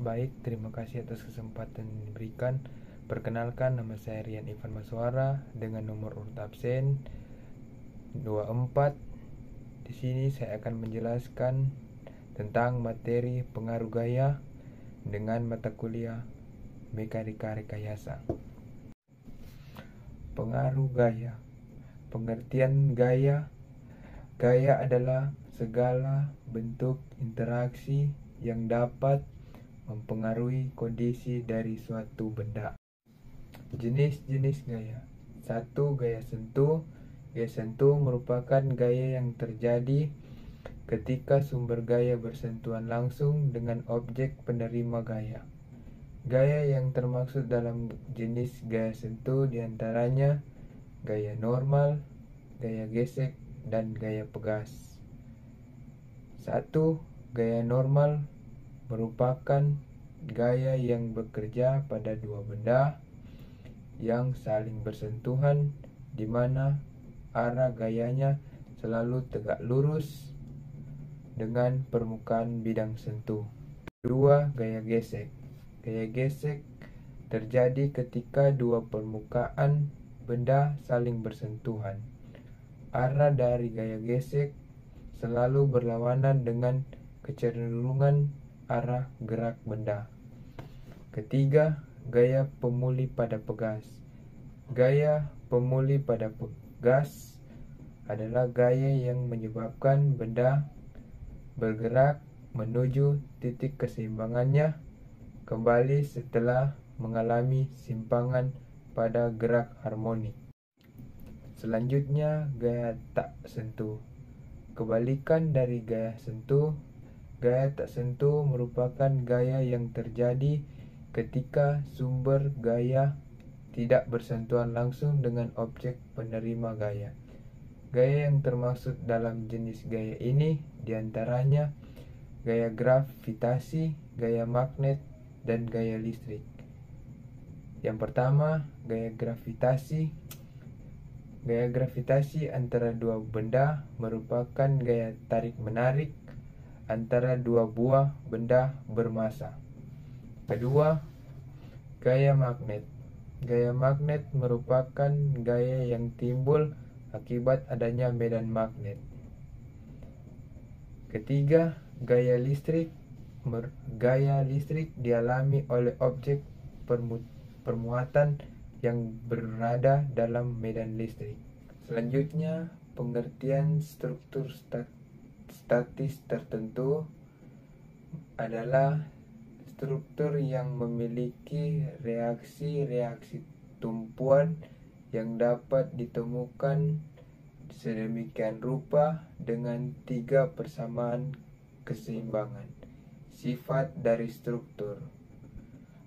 Baik, terima kasih atas kesempatan yang diberikan. Perkenalkan, nama saya Rian Ivan Maswara dengan nomor urut absen 24. Di sini saya akan menjelaskan tentang materi pengaruh gaya dengan mata kuliah Mekanika Rekayasa. Pengaruh gaya. Pengertian gaya. Gaya adalah segala bentuk interaksi yang dapat mempengaruhi kondisi dari suatu benda. Jenis-jenis gaya. 1. Gaya sentuh. Gaya sentuh merupakan gaya yang terjadi ketika sumber gaya bersentuhan langsung dengan objek penerima gaya. Gaya yang termaksud dalam jenis gaya sentuh diantaranya gaya normal, gaya gesek, dan gaya pegas. 1. Gaya normal merupakan gaya yang bekerja pada dua benda yang saling bersentuhan, di mana arah gayanya selalu tegak lurus dengan permukaan bidang sentuh. 2. Gaya gesek. Gaya gesek terjadi ketika dua permukaan benda saling bersentuhan. Arah dari gaya gesek selalu berlawanan dengan kecenderungan arah gerak benda. Ketiga, gaya pemuli pada pegas. Gaya pemuli pada pegas adalah gaya yang menyebabkan benda bergerak menuju titik keseimbangannya kembali setelah mengalami simpangan pada gerak harmonik. Selanjutnya, gaya tak sentuh. Kebalikan dari gaya sentuh, gaya tak sentuh merupakan gaya yang terjadi ketika sumber gaya tidak bersentuhan langsung dengan objek penerima gaya. Gaya yang termaksud dalam jenis gaya ini diantaranya gaya gravitasi, gaya magnet, dan gaya listrik. Yang pertama, gaya gravitasi. Gaya gravitasi antara dua benda merupakan gaya tarik-menarik antara dua buah benda bermassa. Kedua, gaya magnet. Gaya magnet merupakan gaya yang timbul akibat adanya medan magnet. Ketiga, gaya listrik. Gaya listrik dialami oleh objek permuatan yang berada dalam medan listrik. Selanjutnya, pengertian struktur statis tertentu adalah struktur yang memiliki reaksi-reaksi tumpuan yang dapat ditemukan sedemikian rupa dengan tiga persamaan keseimbangan sifat dari struktur.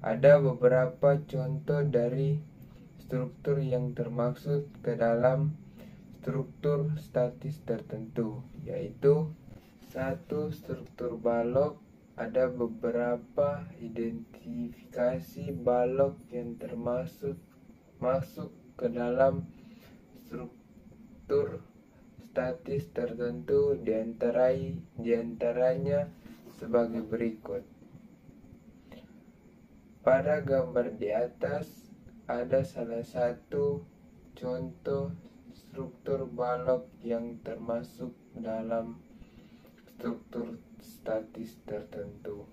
Ada beberapa contoh dari struktur yang termaksud ke dalam struktur statis tertentu, yaitu 1. Struktur balok. Ada beberapa identifikasi balok yang masuk ke dalam struktur statis tertentu, diantaranya sebagai berikut. Pada gambar di atas ada salah satu contoh struktur balok yang termasuk dalam struktur statis tertentu.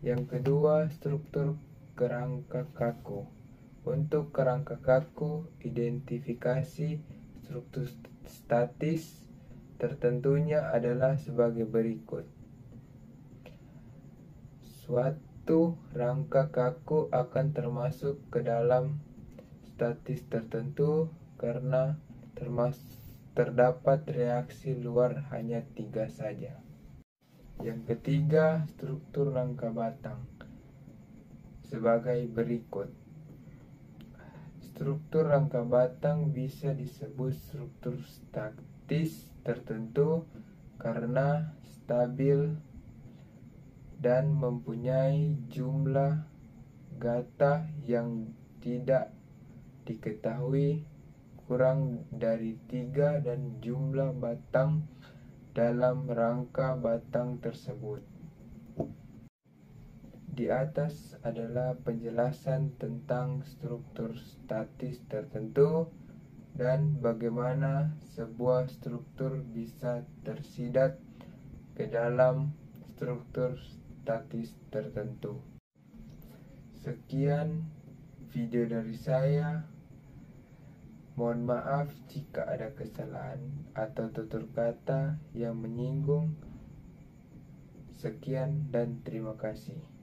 Yang kedua, struktur kerangka kaku. Untuk kerangka kaku, identifikasi struktur statis tertentunya adalah sebagai berikut. Suatu rangka kaku akan termasuk ke dalam statis tertentu karena terdapat reaksi luar hanya 3 saja. Yang ketiga, struktur rangka batang sebagai berikut. Struktur rangka batang bisa disebut struktur statis tertentu karena stabil dan mempunyai jumlah gata yang tidak diketahui kurang dari 3 dan jumlah batang dalam rangka batang tersebut. di atas adalah penjelasan tentang struktur statis tertentu dan bagaimana sebuah struktur bisa tersidat ke dalam struktur statis tertentu. Sekian video dari saya. Mohon maaf jika ada kesalahan atau tutur kata yang menyinggung. Sekian dan terima kasih.